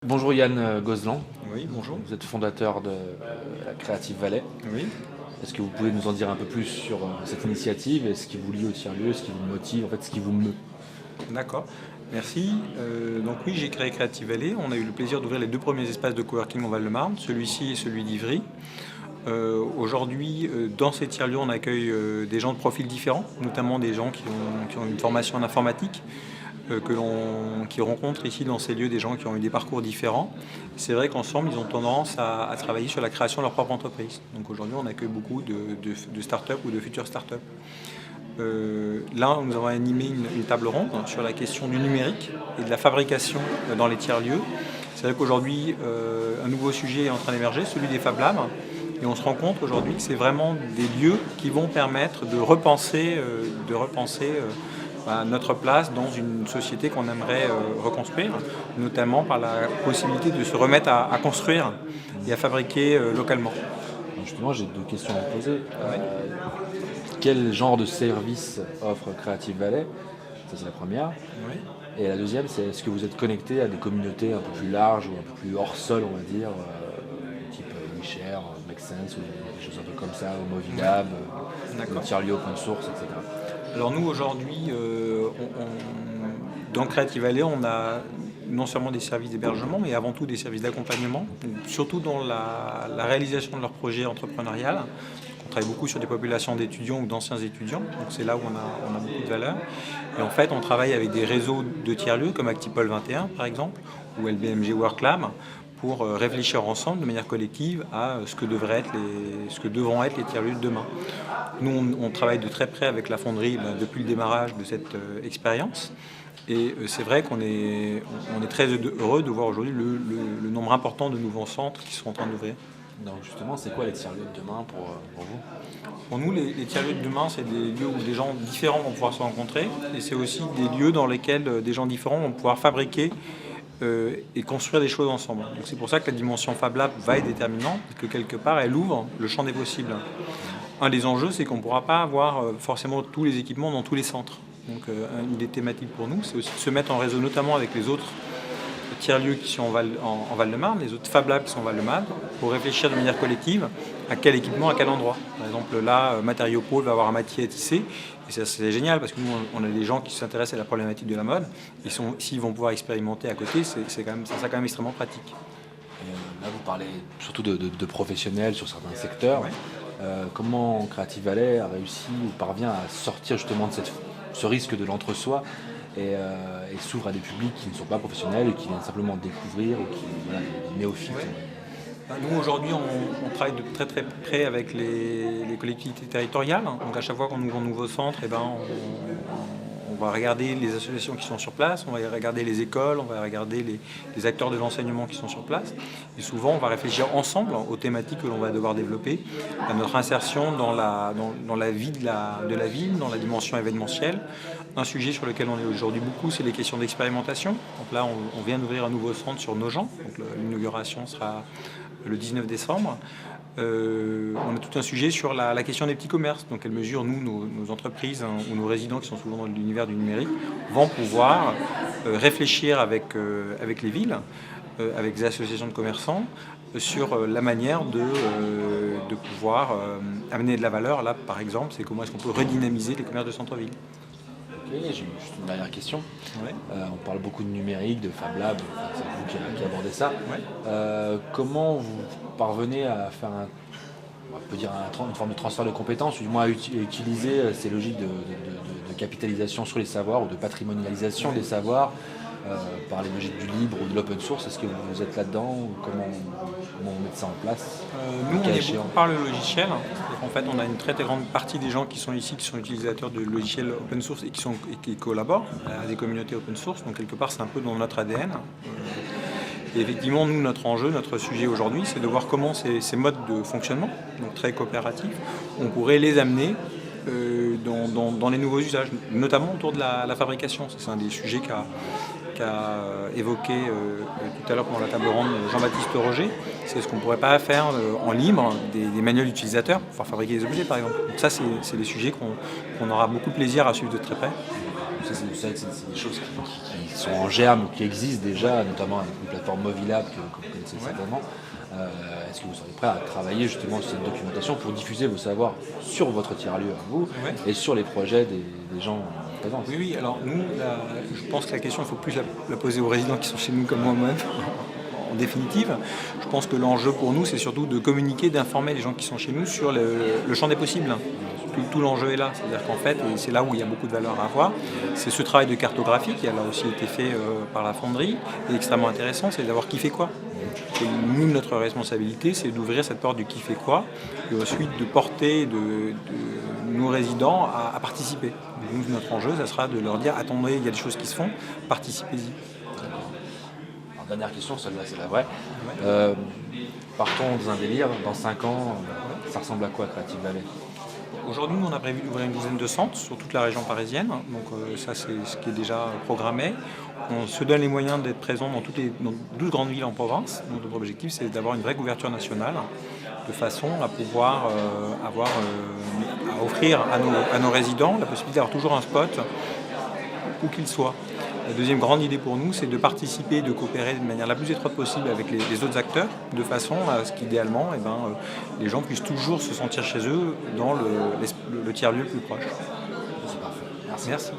Bonjour Yann Gozlan, Oui, bonjour. vous êtes fondateur de la Creative Valley. Oui. Est-ce que vous pouvez nous en dire un peu plus sur cette initiative et ce qui vous lie au tiers-lieu, ce qui vous motive, en fait ce qui vous meut? D'accord, merci. Donc oui, j'ai créé Creative Valley. On a eu le plaisir d'ouvrir les deux premiers espaces de coworking en Val-de-Marne, celui-ci et celui d'Ivry. Aujourd'hui, dans ces tiers-lieux, on accueille des gens de profils différents, notamment des gens qui ont une formation en informatique, qui rencontrent ici dans ces lieux des gens qui ont eu des parcours différents. C'est vrai qu'ensemble, ils ont tendance à travailler sur la création de leur propre entreprise. Donc aujourd'hui, on accueille beaucoup de start-up ou de futures start-up. Là, nous avons animé une table ronde sur la question du numérique et de la fabrication dans les tiers-lieux. C'est vrai qu'aujourd'hui, un nouveau sujet est en train d'émerger, celui des Fab Labs. Et on se rend compte aujourd'hui que c'est vraiment des lieux qui vont permettre de repenser notre place dans une société qu'on aimerait reconstruire, notamment par la possibilité de se remettre à construire et à fabriquer localement. Justement, j'ai deux questions à vous poser. Ouais. Quel genre de service offre Creative Valley? Ça c'est la première. Oui. Et la deuxième, c'est est-ce que vous êtes connecté à des communautés un peu plus larges ou un peu plus hors sol, on va dire, type WeShare, Make Sense, ou des choses un peu comme ça, au Movilab, le tiers-lieu open source, etc. Alors nous aujourd'hui, dans Creative Valley, on a non seulement des services d'hébergement, mais avant tout des services d'accompagnement, surtout dans la réalisation de leurs projets entrepreneuriales. On travaille beaucoup sur des populations d'étudiants ou d'anciens étudiants, donc c'est là où on a beaucoup de valeur. Et en fait, on travaille avec des réseaux de tiers-lieux comme Actipol 21 par exemple, ou LBMG WorkLab, pour réfléchir ensemble de manière collective à ce que devront être les tiers-lieux de demain. Nous, on travaille de très près avec la fonderie depuis le démarrage de cette expérience. Et c'est vrai qu'on est très heureux de voir aujourd'hui le nombre important de nouveaux centres qui sont en train d'ouvrir. Donc justement, c'est quoi les tiers-lieux de demain pour vous? Pour nous, les tiers-lieux de demain, c'est des lieux où des gens différents vont pouvoir se rencontrer. Et c'est aussi des lieux dans lesquels des gens différents vont pouvoir fabriquer et construire des choses ensemble. Donc c'est pour ça que la dimension Fab Lab va être déterminante, parce que quelque part, elle ouvre le champ des possibles. Un des enjeux, c'est qu'on ne pourra pas avoir forcément tous les équipements dans tous les centres. Donc une des thématiques pour nous, c'est aussi de se mettre en réseau, notamment avec les autres tiers-lieux qui sont en Val-de-Marne, les autres Fab Labs qui sont en Val-de-Marne, pour réfléchir de manière collective à quel équipement, à quel endroit. Par exemple, là, Matériaux Pôle va avoir un métier à tisser, et ça c'est génial parce que nous, on a des gens qui s'intéressent à la problématique de la mode, s'ils vont pouvoir expérimenter à côté, ça quand même extrêmement pratique. Là, vous parlez surtout de professionnels sur certains secteurs. Ouais. Comment Creative Valley a réussi ou parvient à sortir justement de ce risque de l'entre-soi et s'ouvre à des publics qui ne sont pas professionnels et qui viennent simplement découvrir ou qui, voilà, des néophytes? Ouais. Nous, aujourd'hui, on travaille de très très près avec les collectivités territoriales. Donc à chaque fois qu'on ouvre un nouveau centre, on va regarder les associations qui sont sur place, on va regarder les écoles, on va regarder les acteurs de l'enseignement qui sont sur place. Et souvent, on va réfléchir ensemble aux thématiques que l'on va devoir développer, à notre insertion dans la vie de la ville, dans la dimension événementielle. Un sujet sur lequel on est aujourd'hui beaucoup, c'est les questions d'expérimentation. Donc là, on vient d'ouvrir un nouveau centre sur Nogent. Donc l'inauguration sera le 19 décembre. On a tout un sujet sur la question des petits commerces. Donc, quelle mesure, nous, nos entreprises ou nos résidents qui sont souvent dans l'univers du numérique vont pouvoir réfléchir avec les villes, avec des associations de commerçants, sur la manière de pouvoir amener de la valeur. Là, par exemple, c'est comment est-ce qu'on peut redynamiser les commerces de centre-ville. Ok, j'ai juste une dernière question. Ouais. On parle beaucoup de numérique, de Fab Lab, c'est vous qui abordez ça. Ouais. Comment vous parvenez à faire on peut dire une forme de transfert de compétences, ou du moins à utiliser ces logiques de capitalisation sur les savoirs ou de patrimonialisation des savoirs par les logiques du libre ou de l'open source? Est-ce que vous êtes là-dedans ou comment on met ça en place? Nous, on est beaucoup par le logiciel. En fait, on a une très, très grande partie des gens qui sont ici, qui sont utilisateurs de logiciels open source et qui collaborent à des communautés open source. Donc, quelque part, c'est un peu dans notre ADN. Et effectivement, nous, notre enjeu, notre sujet aujourd'hui, c'est de voir comment ces modes de fonctionnement, donc très coopératifs, on pourrait les amener dans les nouveaux usages, notamment autour de la fabrication. C'est un des sujets qu'a évoqué tout à l'heure pendant la table ronde Jean-Baptiste Roger. C'est ce qu'on ne pourrait pas faire en libre, des manuels utilisateurs pour pouvoir fabriquer des objets, par exemple. Donc ça, c'est des sujets qu'on aura beaucoup de plaisir à suivre de très près. c'est des choses qui sont en germe, qui existent déjà, notamment avec une plateforme Movilab que vous connaissez certainement. Est-ce que vous serez prêt à travailler justement sur cette documentation pour diffuser vos savoirs sur votre tiers-lieu à vous et sur les projets des gens présents? Oui, alors nous, je pense que la question, il faut plus la poser aux résidents qui sont chez nous comme moi-même. En définitive, je pense que l'enjeu pour nous, c'est surtout de communiquer, d'informer les gens qui sont chez nous sur le champ des possibles. Tout l'enjeu est là. C'est-à-dire qu'en fait, et c'est là où il y a beaucoup de valeur à avoir, c'est ce travail de cartographie qui a là aussi été fait par la fonderie, et extrêmement intéressant, c'est d'avoir qui fait quoi. Et nous, notre responsabilité, c'est d'ouvrir cette porte du qui fait quoi, et ensuite de porter de nos résidents à participer. Nous, notre enjeu, ça sera de leur dire, attendez, il y a des choses qui se font, participez-y. Dernière question, celle-là c'est la vraie. Partons dans un délire, dans 5 ans, ça ressemble à quoi Creative Valley? Aujourd'hui, nous, on a prévu d'ouvrir une douzaine de centres sur toute la région parisienne. Donc ça, c'est ce qui est déjà programmé. On se donne les moyens d'être présent dans 12 grandes villes en province. Donc, notre objectif, c'est d'avoir une vraie couverture nationale, de façon à pouvoir à offrir à nos résidents la possibilité d'avoir toujours un spot, où qu'il soit. La deuxième grande idée pour nous, c'est de participer, de coopérer de manière la plus étroite possible avec les autres acteurs, de façon à ce qu'idéalement, les gens puissent toujours se sentir chez eux dans le tiers-lieu le plus proche. C'est parfait. Merci.